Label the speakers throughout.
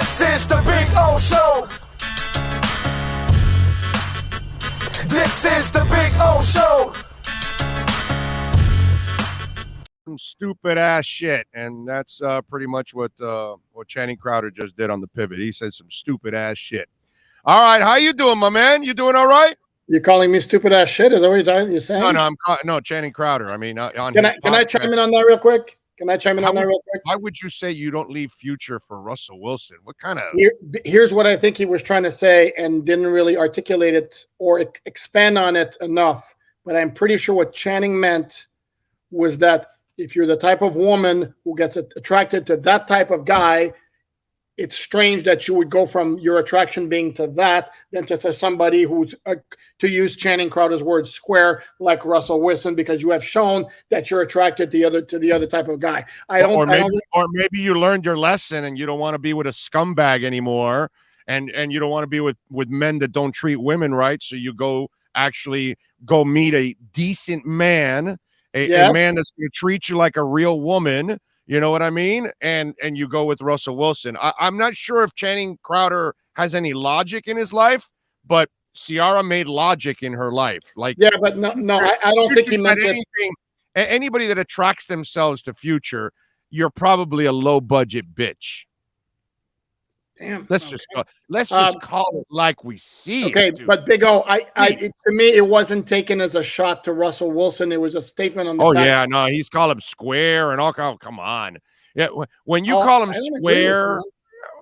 Speaker 1: This is the Big O Show. This is the Big O Show.
Speaker 2: Some stupid ass shit, and that's pretty much what Channing Crowder just did on the pivot. He said some stupid ass shit. All right, how you doing, my man? You doing all right?
Speaker 3: You're calling me stupid ass shit? Is that what you're saying?
Speaker 2: No, Channing Crowder. I mean, on
Speaker 3: can I chime in on that real quick?
Speaker 2: Why would you say you don't leave future for Russell Wilson? What kind of?
Speaker 3: Here's what I think he was trying to say and didn't really articulate it or expand on it enough. But I'm pretty sure what Channing meant was that if you're the type of woman who gets attracted to that type of guy, it's strange that you would go from your attraction being to that than to somebody who's, to use Channing Crowder's words, square like Russell Wilson, because you have shown that you're attracted to the other type of guy.
Speaker 2: Or maybe you learned your lesson and you don't want to be with a scumbag anymore, and you don't want to be with men that don't treat women right. So you go meet a decent man, a man that's going to treat you like a real woman. You know what I mean? And you go with Russell Wilson. I'm not sure if Channing Crowder has any logic in his life, but Ciara made logic in her life. Like,
Speaker 3: yeah, but no, I don't think he meant
Speaker 2: anything. Anybody that attracts themselves to Future, you're probably a low budget bitch.
Speaker 3: Damn.
Speaker 2: Let's just call it like we see.
Speaker 3: Okay, but Big O, to me, it wasn't taken as a shot to Russell Wilson. It was a statement on the.
Speaker 2: No, he's called him square and all. Oh, come on, yeah. When you call him square,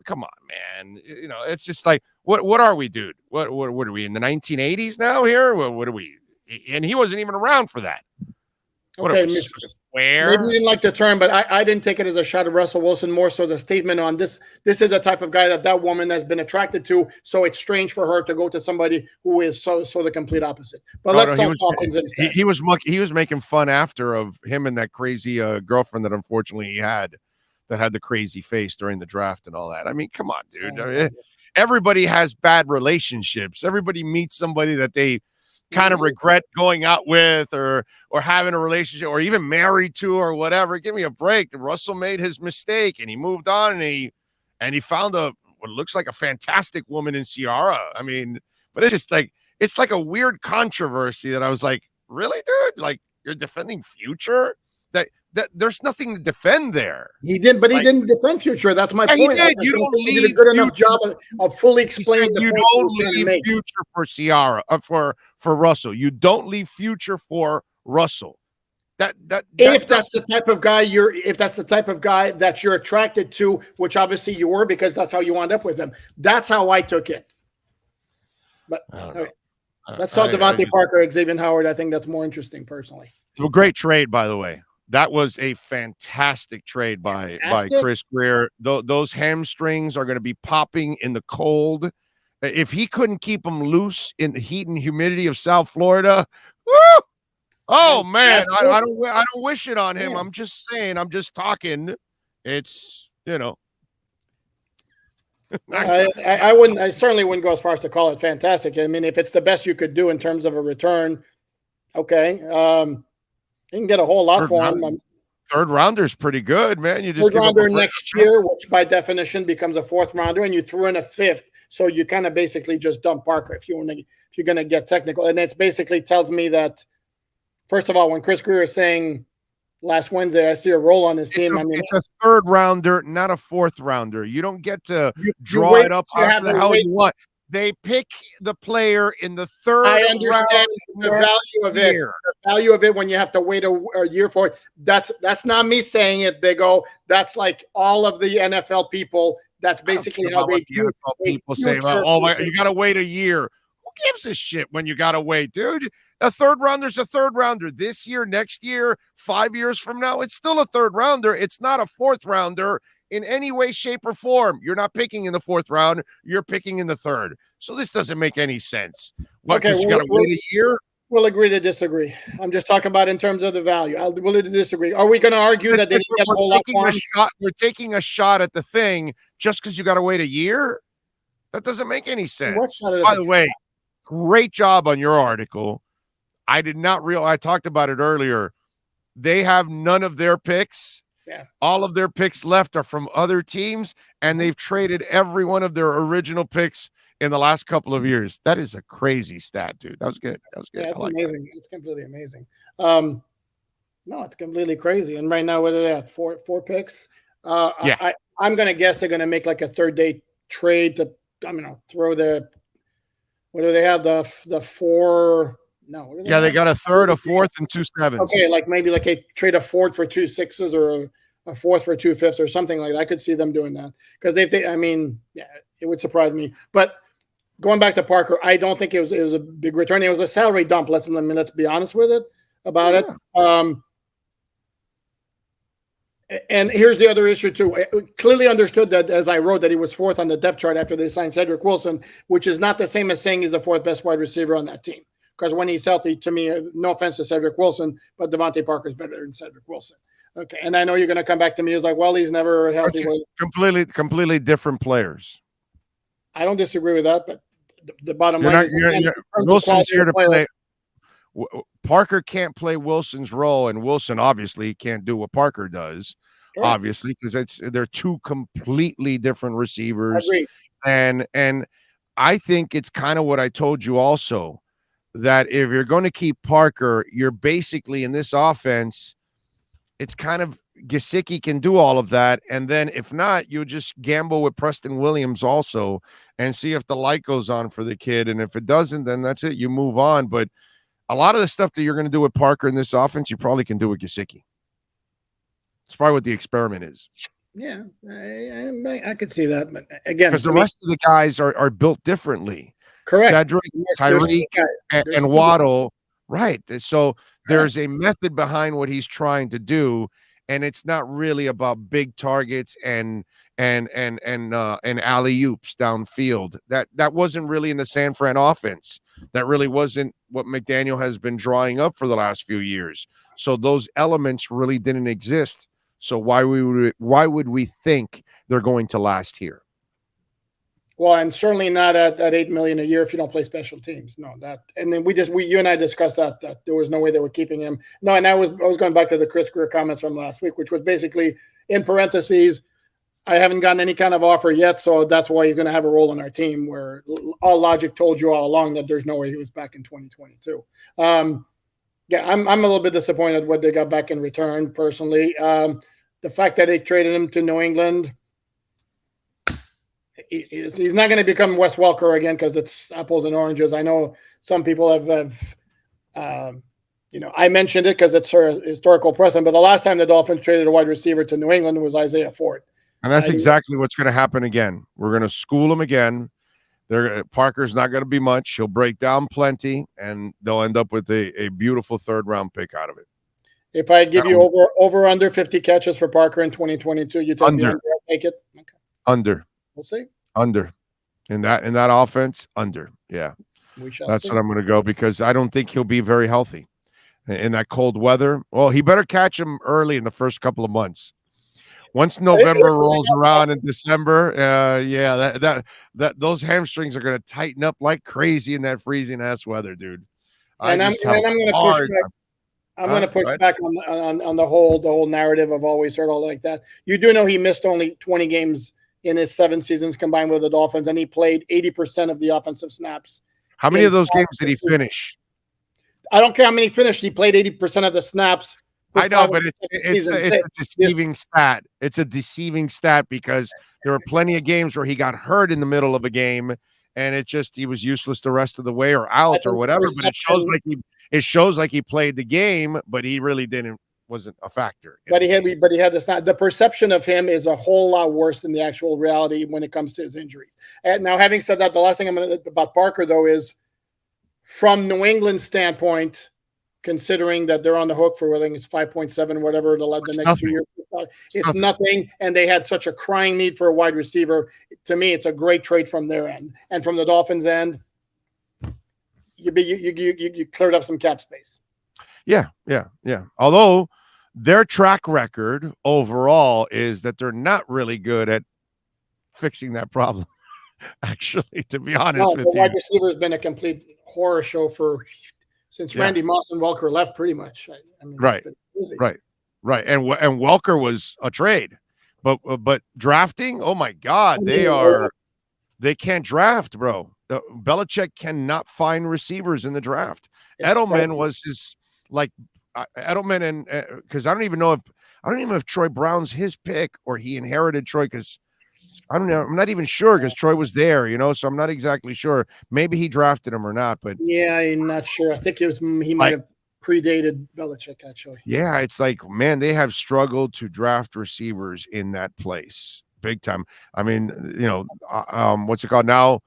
Speaker 2: come on, man. You know, it's just like, what are we, dude? What are we in the 1980s now here? What are we? And he wasn't even around for that.
Speaker 3: Okay, square. Maybe you didn't like the term, but I didn't take it as a shot at Russell Wilson, more so as a statement on this. This is a type of guy that woman has been attracted to, so it's strange for her to go to somebody who is so the complete opposite. But let's talk Dolphins instead.
Speaker 2: He was making fun after of him and that crazy girlfriend that unfortunately he had, that had the crazy face during the draft and all that. I mean, come on, dude. I mean, everybody has bad relationships. Everybody meets somebody that they kind of regret going out with or having a relationship or even married to or whatever. Give me a break. Russell made his mistake and he moved on and he found what looks like a fantastic woman in Ciara. I mean, but it's like a weird controversy that I was like, really, dude? Like, you're defending Future? That there's nothing to defend there.
Speaker 3: He did, but he didn't defend Future. That's my point.
Speaker 2: He did. You don't leave
Speaker 3: a good enough job of fully explaining.
Speaker 2: You don't leave Future for Ciara, for Russell. You don't leave Future for Russell.
Speaker 3: If that's the type of guy that you're attracted to, which obviously you were, because that's how you wound up with him. That's how I took it. But let's talk DeVante Parker, Xavien Howard. I think that's more interesting, personally.
Speaker 2: So, great trade, by the way. That was a fantastic trade by Chris Greer. Those hamstrings are going to be popping in the cold. If he couldn't keep them loose in the heat and humidity of South Florida, woo! Oh man, I don't wish it on him. Yeah. I'm just saying. I'm just talking. It's, you know.
Speaker 3: I certainly wouldn't go as far as to call it fantastic. I mean, if it's the best you could do in terms of a return, okay. You can get a whole lot for him.
Speaker 2: Third rounder's pretty good, man. You just
Speaker 3: third rounder next year, which by definition becomes a fourth rounder, and you threw in a fifth, so you kind of basically just dump Parker if you're going to get technical. And it's basically tells me that, first of all, when Chris Greer is saying last Wednesday, I see a role on his team.
Speaker 2: It's a third rounder, not a fourth rounder. You don't get to draw it up however the hell you want. They pick the player in the third.
Speaker 3: I understand the value of it. The value of it when you have to wait a year for it. That's not me saying it, Big O. That's like all of the NFL people. That's basically how they do.
Speaker 2: People say, "Oh, you got to wait a year." Who gives a shit when you got to wait, dude? A third rounder's a third rounder. This year, next year, 5 years from now, it's still a third rounder. It's not a fourth rounder in any way, shape, or form. You're not picking in the fourth round. You're picking in the third. So this doesn't make any sense. What, because you got to wait a year?
Speaker 3: We'll agree to disagree. I'm just talking about in terms of the value. We'll disagree. Are we going to argue that they didn't get a whole lot for him?
Speaker 2: We're taking a shot at the thing just because you got to wait a year? That doesn't make any sense. By the way, great job on your article. I did not realize, I talked about it earlier. They have none of their picks.
Speaker 3: Yeah.
Speaker 2: All of their picks left are from other teams, and they've traded every one of their original picks in the last couple of years. That is a crazy stat, dude. That was good. That was good.
Speaker 3: Yeah, it's
Speaker 2: like
Speaker 3: amazing. It's completely amazing. No, it's completely crazy. And right now, whether they have four picks,
Speaker 2: Yeah.
Speaker 3: I'm going to guess they're going to make like a third day trade to, throw the, what do they have? The four. No. What do
Speaker 2: They got a third, a fourth, and 2 sevens.
Speaker 3: Okay, like maybe like a trade a fourth for 2 sixes or a fourth for 2 fifths or something like that. I could see them doing that because it would surprise me. But going back to Parker, I don't think it was a big return. It was a salary dump. Let's be honest with it about it. And here's the other issue too. I clearly understood that, as I wrote, that he was fourth on the depth chart after they signed Cedric Wilson, which is not the same as saying he's the fourth best wide receiver on that team. Because when he's healthy, to me, no offense to Cedric Wilson, but DeVante Parker is better than Cedric Wilson. Okay, and I know you're going to come back to me as like, well, he's never healthy.
Speaker 2: Completely different players.
Speaker 3: I don't disagree with that, but the bottom line is
Speaker 2: Wilson's here to play. Parker can't play Wilson's role, and Wilson obviously can't do what Parker does. Right. Obviously, because they're two completely different receivers. And I think it's kind of what I told you also, that if you're going to keep Parker, you're basically in this offense. It's kind of Gesicki can do all of that, and then if not, you just gamble with Preston Williams also and see if the light goes on for the kid. And if it doesn't, then that's it. You move on. But a lot of the stuff that you're going to do with Parker in this offense, you probably can do with Gesicki. It's probably what the experiment is.
Speaker 3: Yeah, I could see that. But again,
Speaker 2: because the rest of the guys are built differently.
Speaker 3: Correct.
Speaker 2: Cedric, Tyreek, and Waddle. Right. So there's a method behind what he's trying to do, and it's not really about big targets and alley-oops downfield. That wasn't really in the San Fran offense. That really wasn't what McDaniel has been drawing up for the last few years. So those elements really didn't exist. So why would we think they're going to last here?
Speaker 3: Well, and certainly not at $8 million a year if you don't play special teams. No, and then you and I discussed that there was no way they were keeping him. No, and I was going back to the Chris Greer comments from last week, which was basically in parentheses, I haven't gotten any kind of offer yet, so that's why he's going to have a role on our team. Where all logic told you all along that there's no way he was back in 2022. I'm a little bit disappointed what they got back in return personally. The fact that they traded him to New England. He's not going to become Wes Welker again because it's apples and oranges. I know some people have I mentioned it because it's her historical precedent, but the last time the Dolphins traded a wide receiver to New England was Isaiah Ford.
Speaker 2: And that's exactly what's going to happen again. We're going to school him again. Parker's not going to be much. He'll break down plenty, and they'll end up with a beautiful third-round pick out of it.
Speaker 3: If I give you over under 50 catches for Parker in 2022, you take the under. I'll take it. Okay.
Speaker 2: Under.
Speaker 3: We'll see.
Speaker 2: Under. In that offense, under. Yeah. That's what I'm going to go because I don't think he'll be very healthy in that cold weather. Well, he better catch him early in the first couple of months. Once November rolls around in December, that those hamstrings are going to tighten up like crazy in that freezing ass weather, dude.
Speaker 3: I'm going to push back. I'm going to push back on the whole narrative of always heard all like that. You do know he missed only 20 games in his 7 seasons combined with the Dolphins, and he played 80% of the offensive snaps.
Speaker 2: How many of those games did he finish?
Speaker 3: I don't care how many he finished. He played 80% of the snaps.
Speaker 2: I know, but it's a deceiving stat. It's a deceiving stat because there were plenty of games where he got hurt in the middle of a game, and he was useless the rest of the way or out or whatever. But it shows like he played the game, but he really wasn't a factor.
Speaker 3: But he had this. The perception of him is a whole lot worse than the actual reality when it comes to his injuries. And now, having said that, the last thing about Parker though is from New England's standpoint. Considering that they're on the hook for, I think it's 5.7, whatever, the next 2 years. It's nothing, and they had such a crying need for a wide receiver. To me, it's a great trade from their end. And from the Dolphins' end, you cleared up some cap space.
Speaker 2: Yeah. Although their track record overall is that they're not really good at fixing that problem, actually, to be honest with you.
Speaker 3: The wide receiver has been a complete horror show since Randy Moss and Welker left, pretty much.
Speaker 2: Right. Right. And Welker was a trade. But drafting, oh my God, they can't draft, bro. Belichick cannot find receivers in the draft. Edelman was his Edelman, and because I don't even know if Troy Brown's his pick or he inherited Troy, because I don't know. I'm not even sure because Troy was there, so I'm not exactly sure. Maybe he drafted him or not, but
Speaker 3: yeah, I'm not sure. I think he might have predated Belichick, actually.
Speaker 2: Yeah, it's like, man, they have struggled to draft receivers in that place big time. I mean, what's it called now?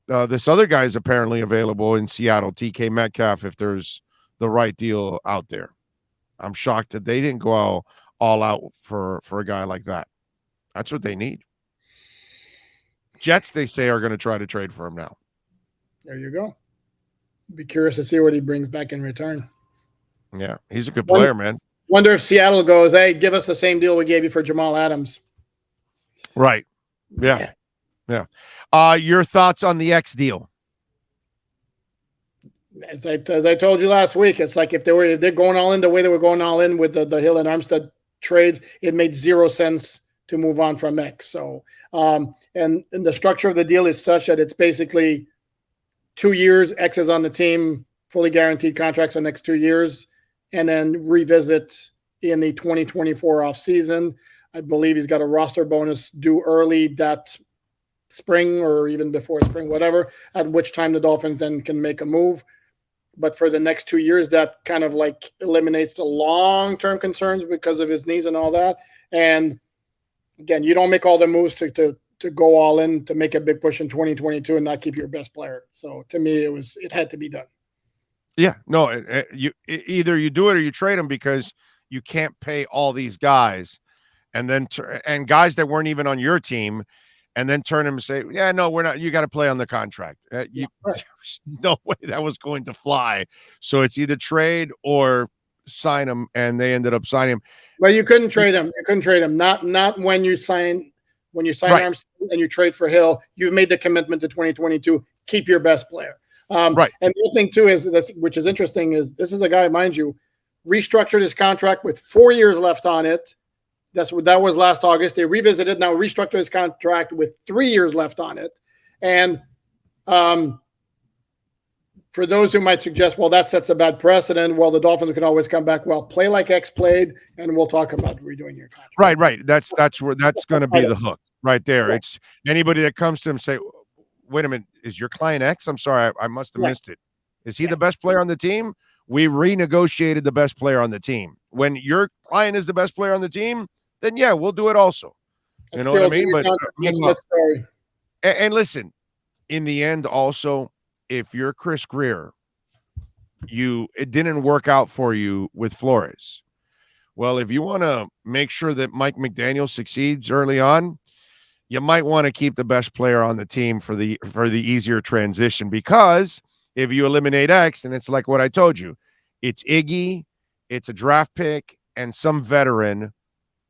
Speaker 2: This other guy is apparently available in Seattle, TK Metcalf, if there's the right deal out there. I'm shocked that they didn't go all out for a guy like that. That's what they need. Jets, they say, are going to try to trade for him now.
Speaker 3: There you go. Be curious to see what he brings back in return.
Speaker 2: Yeah, he's a good player, man.
Speaker 3: Wonder if Seattle goes, hey, give us the same deal we gave you for Jamal Adams.
Speaker 2: Right. Yeah. Your thoughts on the X deal?
Speaker 3: As I told you last week, it's like if they're going all in the way they were going all in with the Hill and Armstead trades, it made zero sense to move on from X. So, and the structure of the deal is such that it's basically 2 years. X is on the team, fully guaranteed contracts the next 2 years, and then revisit in the 2024 offseason. I believe he's got a roster bonus due early that spring or even before spring, whatever, at which time the Dolphins then can make a move. But for the next 2 years, that kind of like eliminates the long-term concerns because of his knees and all that. And again, you don't make all the moves to go all in to make a big push in 2022 and not keep your best player. So to me, it had to be done.
Speaker 2: Yeah, no, either you do it or you trade them, because you can't pay all these guys and then and guys that weren't even on your team, and then turn them and say, yeah, no, we're not. You got to play on the contract. There's no way that was going to fly. So it's either trade or sign him, and they ended up signing him.
Speaker 3: Well, you couldn't trade him. You couldn't trade him. Not when you sign
Speaker 2: right.
Speaker 3: Armstead and you trade for Hill. You've made the commitment to 2022. Keep your best player.
Speaker 2: Right.
Speaker 3: And the other thing too is which is interesting, is this is a guy, mind you, restructured his contract with 4 years left on it. That was last August. They revisited, now restructured his contract with 3 years left on it. And for those who might suggest, well, that sets a bad precedent. Well, the Dolphins can always come back. Well, play like X played, and we'll talk about redoing your contract.
Speaker 2: Right. That's going to be the hook right there. Yeah. It's anybody that comes to him say, wait a minute, is your client X? I'm sorry, I must have missed it. Is he the best player on the team? We renegotiated the best player on the team. When your client is the best player on the team, then yeah, we'll do it also. You know what I mean? But and listen, in the end, also, if you're Chris Greer, it didn't work out for you with Flores. Well, if you want to make sure that Mike McDaniel succeeds early on, you might want to keep the best player on the team for the easier transition, because if you eliminate X, and it's like what I told you, it's Iggy, it's a draft pick, and some veteran,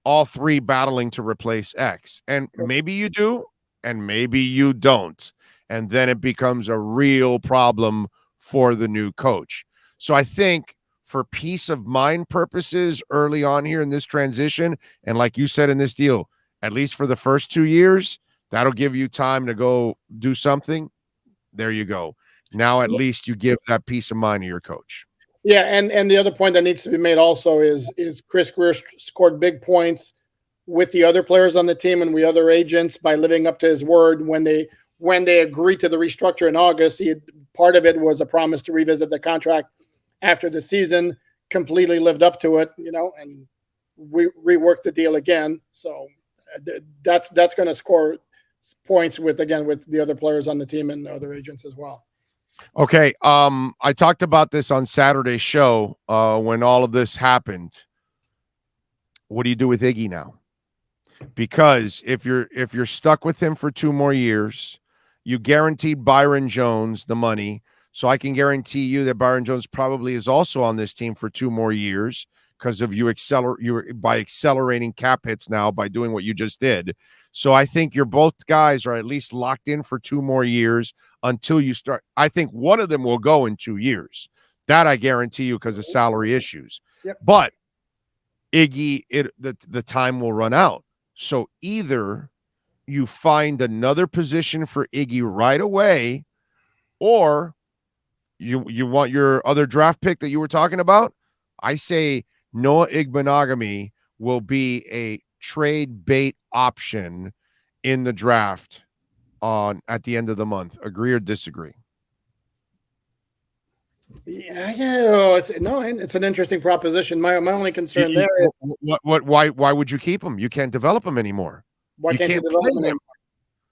Speaker 2: all three battling to replace X. And maybe you do, and maybe you don't. And then it becomes a real problem for the new coach. So I think for peace of mind purposes early on here in this transition, and like you said in this deal, at least for the first 2 years, that'll give you time to go do something. There you go. Now at least you give that peace of mind to your coach.
Speaker 3: Yeah, and the other point that needs to be made also is Chris Greer scored big points with the other players on the team and with other agents by living up to his word when they agreed to the restructure in August. Part of it was a promise to revisit the contract after the season. Completely lived up to it, and reworked the deal again. So that's going to score points with the other players on the team and the other agents as well.
Speaker 2: Okay. I talked about this on Saturday's show when all of this happened. What do you do with Iggy now? Because if you're stuck with him for 2 more years, you guaranteed Byron Jones the money. So I can guarantee you that Byron Jones probably is also on this team for 2 more years because of by accelerating cap hits now by doing what you just did. So I think you're both guys are at least locked in for 2 more years until you start. I think one of them will go in 2 years. That I guarantee you because of salary issues.
Speaker 3: Yep.
Speaker 2: But Iggy, the time will run out. So either you find another position for Iggy right away, or you want your other draft pick that you were talking about. I say Noah Igbinoghene will be a trade bait option in the draft at the end of the month. Agree or disagree?
Speaker 3: Yeah. It's an interesting proposition. My only concern there is
Speaker 2: why would you keep him? You can't develop him anymore.
Speaker 3: Why can't you develop him anymore?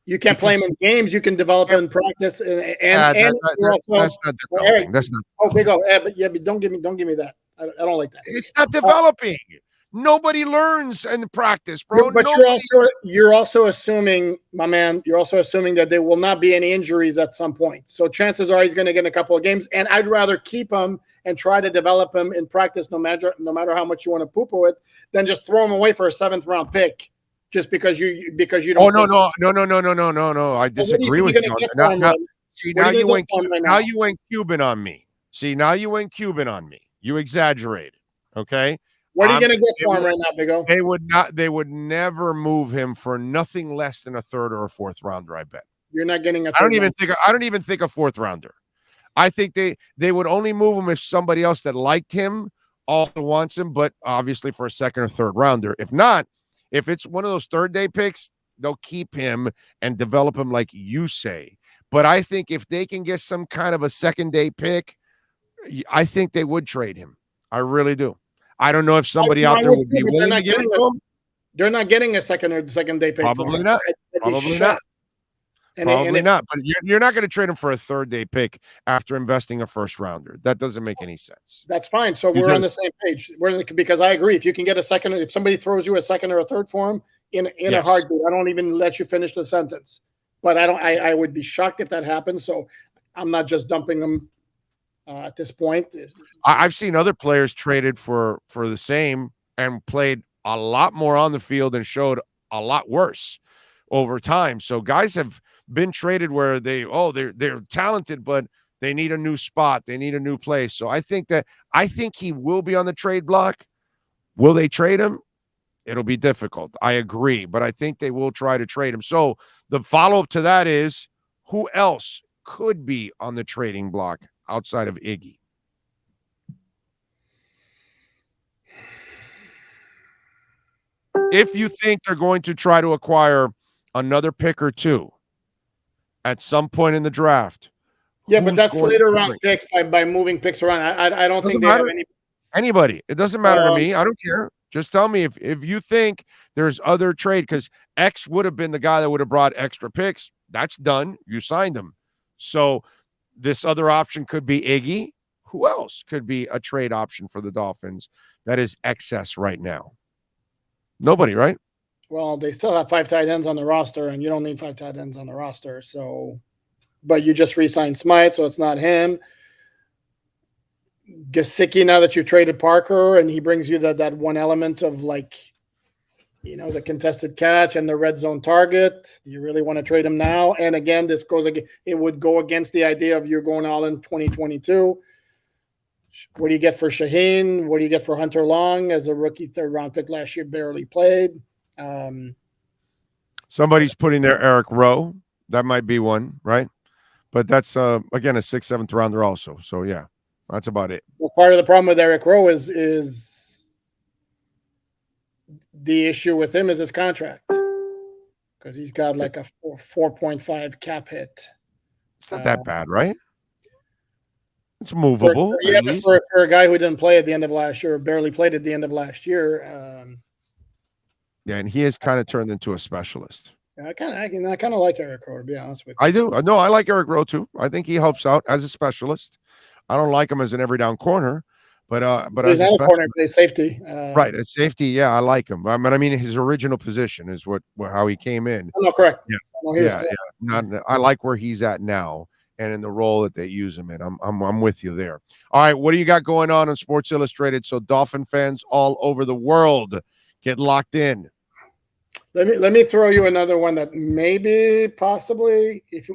Speaker 3: You can't play him in games. You can develop him in practice, and
Speaker 2: that's not developing. That's not.
Speaker 3: Oh, big O. But don't give me that. I don't like that.
Speaker 2: It's not developing. Nobody learns in practice, bro.
Speaker 3: But you're also assuming, my man. You're also assuming that there will not be any injuries at some point. So chances are he's going to get a couple of games, and I'd rather keep him and try to develop him in practice, no matter how much you want to poo-poo it, than just throw him away for a 7th round pick. Just because you don't.
Speaker 2: Oh no! I disagree with you. Now you went Cuban on me. See, now you went Cuban on me. You exaggerated. Okay.
Speaker 3: What are you going to get for him right now, Big O?
Speaker 2: They would never move him for nothing less than a 3rd or a 4th rounder. I bet.
Speaker 3: You're not getting a.
Speaker 2: I don't even think a 4th rounder. I think they would only move him if somebody else that liked him also wants him, but obviously for a 2nd or 3rd rounder. If not. If it's one of those 3rd day picks, they'll keep him and develop him like you say. But I think if they can get some kind of a 2nd day pick, I think they would trade him. I really do. I don't know if somebody out there would be willing to give it to him.
Speaker 3: They're not getting a second day pick.
Speaker 2: Probably not. Probably not. Probably not. But you're not going to trade him for a 3rd day pick after investing a 1st rounder. That doesn't make any sense.
Speaker 3: That's fine. So we're on the same page. Because I agree. If you can get a 2nd, if somebody throws you a 2nd or a 3rd for him in a heartbeat, I don't even let you finish the sentence. But I would be shocked if that happens. So I'm not just dumping them at this point.
Speaker 2: I've seen other players traded for the same and played a lot more on the field and showed a lot worse over time. So guys have been traded where they're talented, but they need a new spot. They need a new place. So I think he will be on the trade block. Will they trade him? It'll be difficult. I agree, but I think they will try to trade him. So the follow-up to that is, who else could be on the trading block outside of Iggy? If you think they're going to try to acquire another pick or two at some point in the draft.
Speaker 3: Yeah, but that's later round picks by moving picks around. I don't think they have
Speaker 2: anybody. It doesn't matter to me. I don't care. Just tell me if you think there's other trade, because X would have been the guy that would have brought extra picks. That's done. You signed him. So this other option could be Iggy. Who else could be a trade option for the Dolphins that is excess right now? Nobody, right?
Speaker 3: Well, they still have 5 tight ends on the roster, and you don't need 5 tight ends on the roster. So, but you just re-signed Smythe, so it's not him. Gesicki, now that you traded Parker, and he brings you that one element of, like, the contested catch and the red zone target. Do you really want to trade him now? And again, it would go against the idea of you're going all in 2022. What do you get for Shaheen? What do you get for Hunter Long as a rookie 3rd round pick last year? Barely played.
Speaker 2: Somebody's putting there Eric Rowe. That might be one, right? But that's again a 6th, 7th rounder also. So yeah, that's about it.
Speaker 3: Well, part of the problem with Eric Rowe is the issue with him is his contract, because he's got like a 4.5 cap hit.
Speaker 2: It's not that bad, right? It's movable.
Speaker 3: But for a guy who didn't play at the end of last year, or barely played at the end of last year.
Speaker 2: Yeah, and he has kind of turned into a specialist.
Speaker 3: I kind of like Eric Rowe, to be honest with you.
Speaker 2: I do. No, I like Eric Rowe too. I think he helps out as a specialist. I don't like him as an every down corner, but
Speaker 3: he's not a corner, he's safety.
Speaker 2: Right, at safety, yeah, I like him. But I mean, his original position is how he came in.
Speaker 3: No, correct.
Speaker 2: Yeah, I like where he's at now, and in the role that they use him in. I'm with you there. All right, what do you got going on Sports Illustrated? So Dolphin fans all over the world, get locked in.
Speaker 3: Let me throw you another one that maybe possibly if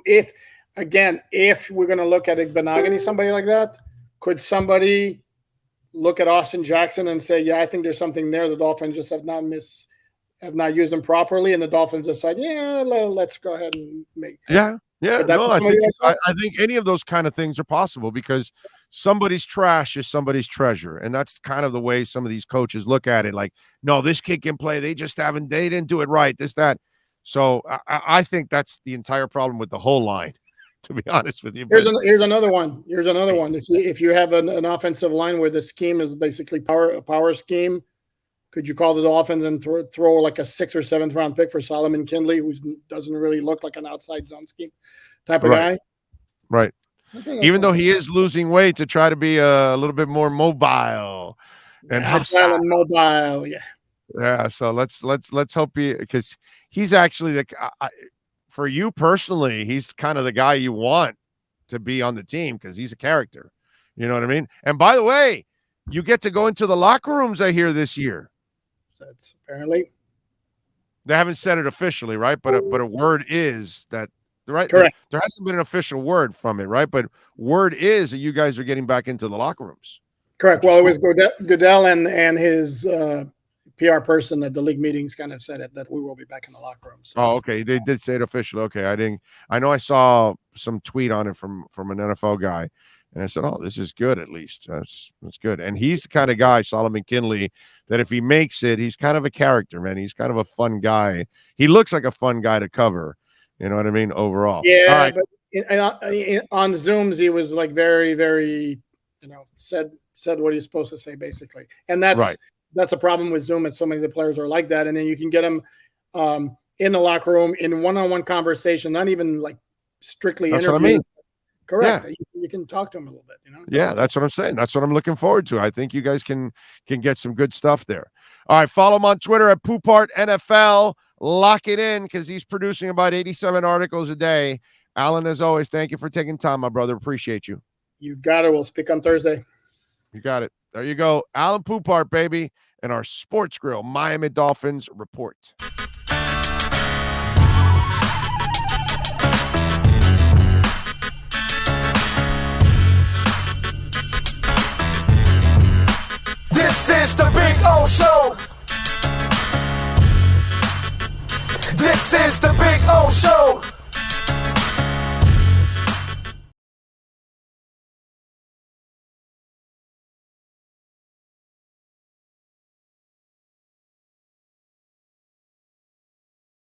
Speaker 3: we're going to look at Igbinoghene, somebody like that, could somebody look at Austin Jackson and say, yeah, I think there's something there. The Dolphins just have not used him properly, and the Dolphins decide, yeah, let's go ahead and make.
Speaker 2: Yeah. No, I think any of those kind of things are possible because somebody's trash is somebody's treasure, and that's kind of the way some of these coaches look at it. Like, no, this kid can play. They didn't do it right. This, that. So I think that's the entire problem with the whole line. To be honest with you,
Speaker 3: here's another one. If you have an offensive line where the scheme is basically a power scheme, could you call the Dolphins and throw like a 6th or 7th round pick for Slomin, who doesn't really look like an outside zone scheme type of guy?
Speaker 2: Right. Even though he is losing weight to try to be a little bit more mobile and
Speaker 3: mobile.
Speaker 2: Yeah. So let's hope because he's actually for you personally, he's kind of the guy you want to be on the team because he's a character. You know what I mean? And by the way, you get to go into the locker rooms, I hear, this year.
Speaker 3: That's apparently.
Speaker 2: They haven't said it officially, right? But a word is that, right?
Speaker 3: Correct.
Speaker 2: There hasn't been an official word from it, right? But word is that you guys are getting back into the locker rooms.
Speaker 3: Correct. Well, it was Goodell and his PR person at the league meetings kind of said it, that we will be back in the locker room. So.
Speaker 2: Oh, okay. They did say it officially. Okay. I know I saw some tweet on it from an NFL guy, and I said, oh, this is good. At least that's good. And he's the kind of guy, Slomin, that if he makes it, he's kind of a character, man. He's kind of a fun guy. He looks like a fun guy to cover. You know what I mean? Overall.
Speaker 3: Yeah. All right. But on Zooms, he was like very, very, said what he's supposed to say basically. And that's right. That's a problem with Zoom, and so many of the players are like that. And then you can get them in the locker room in one-on-one conversation, not even like strictly interviews.
Speaker 2: What I mean.
Speaker 3: Correct. Yeah. You can talk to them a little bit,
Speaker 2: Yeah, that's what I'm saying. That's what I'm looking forward to. I think you guys can get some good stuff there. All right, follow him on Twitter at Poupart NFL. Lock it in because he's producing about 87 articles a day. Alain, as always, thank you for taking time, my brother. Appreciate you.
Speaker 3: You got it. We'll speak on Thursday.
Speaker 2: You got it. There you go. Alain Poupart, baby, and our Sports Grill Miami Dolphins report.
Speaker 1: This is the Big O Show. This is the Big O Show.